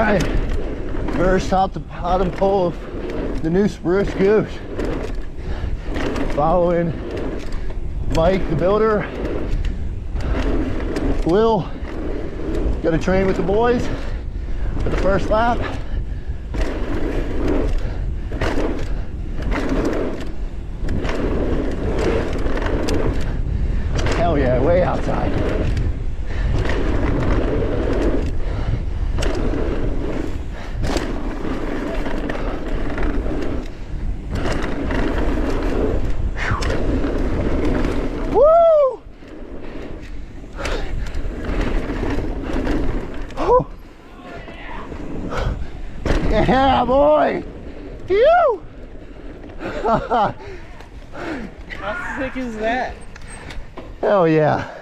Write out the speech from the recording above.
right, first top to bottom pull of the new Spruce Goose. Following Mike, the builder. Will, got to train with the boys for the first lap. Hell yeah, way outside. Woo! Yeah, boy! Phew! How sick is that? Hell yeah.